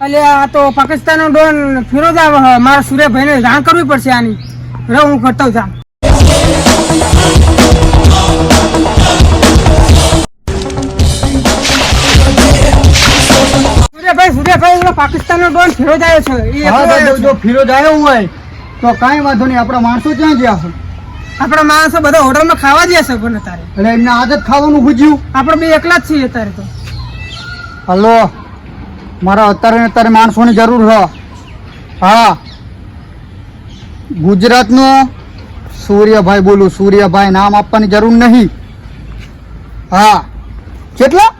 અલે આ તો પાકિસ્તાનનો ડોન ફિરોઝ આવે છે. મારા સૂર્યભાઈને જાણ કરવી પડશે આની. રહો હું કરતો જાણ. સૂર્યભાઈ પાકિસ્તાનનો ડોન ફિરોઝ આવ્યો છે. જો ફિરોઝ આવ્યો હોય તો કાંઈ વાંધો નહીં. આપણા માણસો ક્યાં ગયા છે? આપણા માણસો બધા હોટલમાં ખાવા ગયા છે પણ અત્યારે. એટલે એમને આદત ખાવાનું ભૂજ્યું. આપણે બે એકલા જ છીએ અત્યારે તો. હલો, મારા અત્યારે માણસોની જરૂર છે. હા, ગુજરાતનો સૂર્યભાઈ બોલું. સૂર્યભાઈ નામ આપવાની જરૂર નહીં. હા, કેટલા?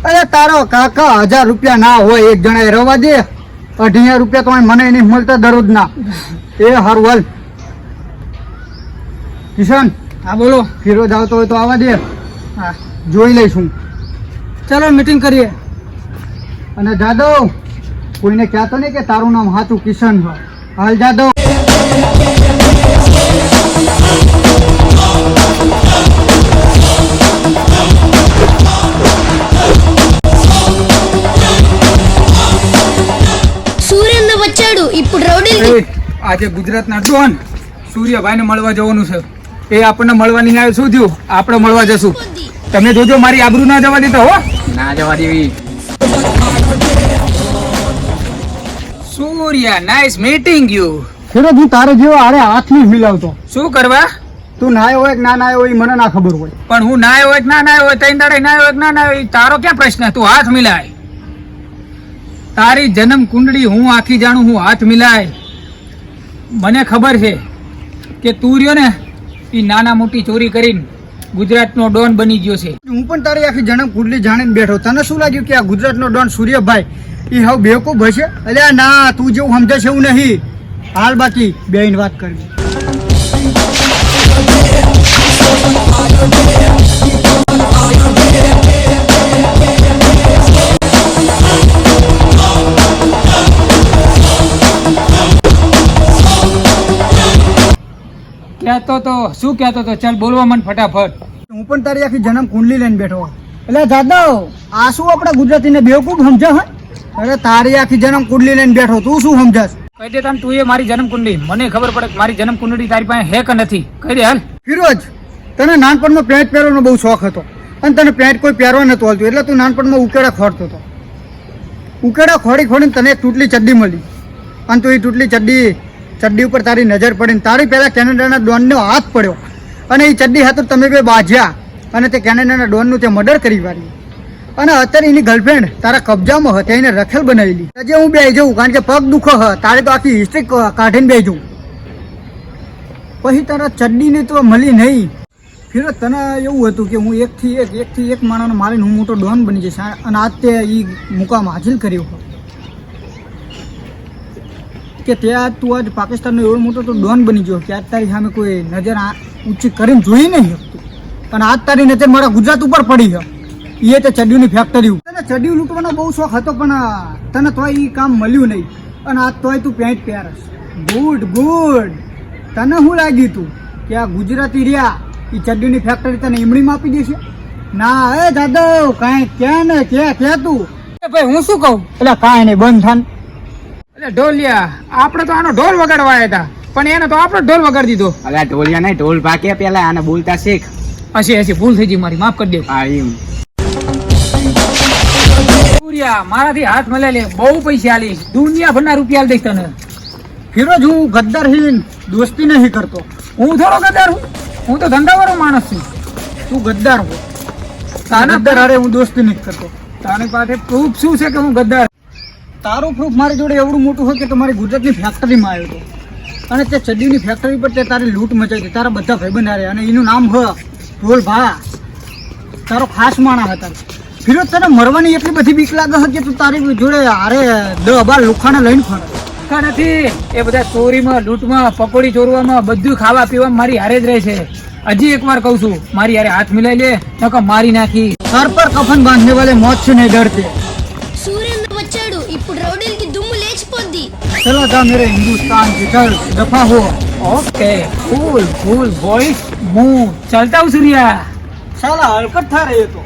અરે તારો કાકા 1000 રૂપિયા ના હોય એક જણા રવા દે. 1800 રૂપિયા તો મને નહીં મળતા દરરોજના. એ હારું હાલ. કિશન, હા બોલો. ફિરોઝ આવતો હોય તો આવવા દે. હા, જોઈ લઈશું. ચલો મીટિંગ કરીએ. અને જાદવ, કોઈને કહેતો નહીં કે તારું નામ સાચું કિશન છે. હાલ જાદવ. సూర్యుని వచ్చాడు ఇప్పుడు రౌడీ આજે ગુજરાતના ડોન સૂર્યભાઈને મળવા જવાનું છે. એ આપણને મળવાની આવે. શું થયું? આપણે મળવા જશું. તમે જોજો મારી આબરૂ ના જવા દેતા હો. ના જવા દેવી. સૂર્ય, નાઇસ મીટિંગ યુ. ફિરોઝ, હું તારે જેવો આરે હાથ નહીં મિલાવતો. શું કરવા? તું નાયો હોય કે ના નાયો હોય એ મને ના ખબર હોય. પણ હું નાયો હોય કે ના નાયો હોય, તૈન દાડે નાયો હોય કે ના નાયો હોય, તારો ક્યાં પ્રશ્ન? તું હાથ મિલાય. તારી જન્મ કુંડળી હું આખી જાણું. હું હાથ મિલાય. મને ખબર છે કે તું રહ્યો ને એ નાના મોટી ચોરી કરીને ગુજરાતનો ડોન બની ગયો છે. હું પણ તારી આખી જન્મ કુંડલી જાણીને બેઠો. તને શું લાગ્યું કે આ ગુજરાતનો ડોન સૂર્યભાઈ એ હવે બેવકૂફ હશે? અલ્યા ના, તું જેવું સમજે છે એવું નહીં. હાલ બાકી બેન વાત કરવી. કહેતો તો શું કહેતો તો? ચાલ બોલવા મન ફટાફટ. હું પણ તારી આખી જન્મ કુંડલી લઈને બેઠો. એટલે જાદવ, આ શું આપણા ગુજરાતીને બેવકૂફ સમજે હે? અરે તારી આખી જન્મ કુંડલી લઈને બેઠો, તું શું સમજાસ? કહી દે તને, તું એ મારી જન્મ કુંડળી. મને ખબર પડે કે મારી જન્મ કુંડળી તારી પાસે હે કે નથી. કહી દે હાલ. ફિરોઝ, તને નાનપણમાં પેન્ટ પહેરવાનો બહુ શોખ હતો અને તને પેન્ટ કોઈ પહેરવા નતું આવતું એટલે તું નાનપણમાં ઉકેડા ખોડતો હતો. ઉકેડા ખોડીને તને એક તૂટલી ચડ્ડી મળી અને તું એ તૂટલી ચડ્ડી ઉપર તારી નજર પડી. તારી પહેલા કેનેડાના ડોનનો હાથ પડ્યો અને એ ચડ્ડી હાથ તમે બે બાજ્યા અને તે કેનેડાના ડોનનું તે મર્ડર કરી વાળ્યું. અને અત્યારે એની ગર્લફ્રેન્ડ તારા કબજામાં હતી, એને રખેલ બનાવેલી. આજે હું બેસી જઉં કારણ કે પગ દુખો હ. તારે તો આખી હિસ્ટ્રી કાઢીને બેસી જઉં. પછી તારા ચડ્ડીને તો મળી નહીં. ફિરોઝ, તને એવું હતું કે હું એકથી એક માણસને મારીને હું મોટો ડોન બની જઈશ અને આજ તે એ મુકામ હાસિલ કર્યો કે ત્યાં તું આજ પાકિસ્તાનનો એવો મોટો તો ડોન બની ગયો કે આજ તારી સામે કોઈ નજર ઊંચી કરીને જોઈ નહીં શકતું. અને આજ તારી નજર મારા ગુજરાત ઉપર પડી છે. એ તે ચડ્ડીની ફેક્ટરી. તને ચડ્ડી લૂંટવાનો બહુ શોખ હતો પણ તને તોય એ કામ મળ્યું નહીં અને આજ તોય તું પેન્ટ પહેરસ. ગુડ. તને શું લાગ્યું તું કે આ ગુજરાતી રહ્યા એ ચડ્ડીની ફેક્ટરી તને ઈમડીમાં આપી દેશે? ના એ જાદવ, કાંઈ ક્યાં ને ક્યાં તું. ભાઈ હું શું કહું? એટલે કાંઈ નહીં, બંધ થાન. એટલે ઢોલિયા, આપણે તો આનો ઢોલ વગાડવા આવ્યા હતા પણ એને તો આપણો ઢોલ વગાડી દીધો. અલા ઢોલિયા નહીં, ઢોલ ભાગે પેલા આને બોલતા શીખ. હસી ભૂલ થઈ ગઈ મારી, માફ કરી દે. હા એમ. સૂર્યા, મારાથી હાથ મળે લે. બહુ પૈસા આલીશ, દુનિયાભરના રૂપિયા દઈશ તને. ફિરોઝ, હું ગદ્દાર હીન દોસ્તી નહીં કરતો. હું થોડો ગદ્દાર હું. હું તો ધંધાવાળો માણસ છું. તું ગદ્દાર હો. તારા ગદ્દાર હારે હું દોસ્તી નહીં કરતો. તારી પાસે પ્રૂફ શું છે કે હું ગદ્દાર? તારું પ્રૂફ મારી જોડે એવડું મોટું હોય કે તમારી ગુજરાતની ફેક્ટરીમાં આવ્યો હતો અને તે ચડ્ડીની ફેક્ટરી પર તે તારી લૂંટ મચાવી હતી. તારા બધા ભાઈબંધ હારે અને એનું નામ હ ઢોલ ભા. તારો ખાસ માણસ હતા. ફિરોઝ, તને મરવાની એટલી બધી બીક લાગે છે કે તું તારી જોડે હારે 10-12 લુખાને લઈને ફરે. નથી, એ બધા ચોરીમાં, લૂંટમાં, પકોડી ચોરવામાં, બધું ખાવા પીવામાં મારી હારે જ રહે છે. હજી એકવાર કહું છું, મારી હારે હાથ મિલાઈ લે નકર મારી નાખી. સર પર કફન બાંધને વાલે મौत से नहीं डरते. సూర్యుని వచ్చాడు ఇప్పుడు రౌడీలకి దుమ్ము లేచిపోద్ది. चलो जा मेरे हिंदुस्तान से, चल दफा हो. Okay, cool boys, move. चलता हूँ सूर्या. साला हरकत था रही तो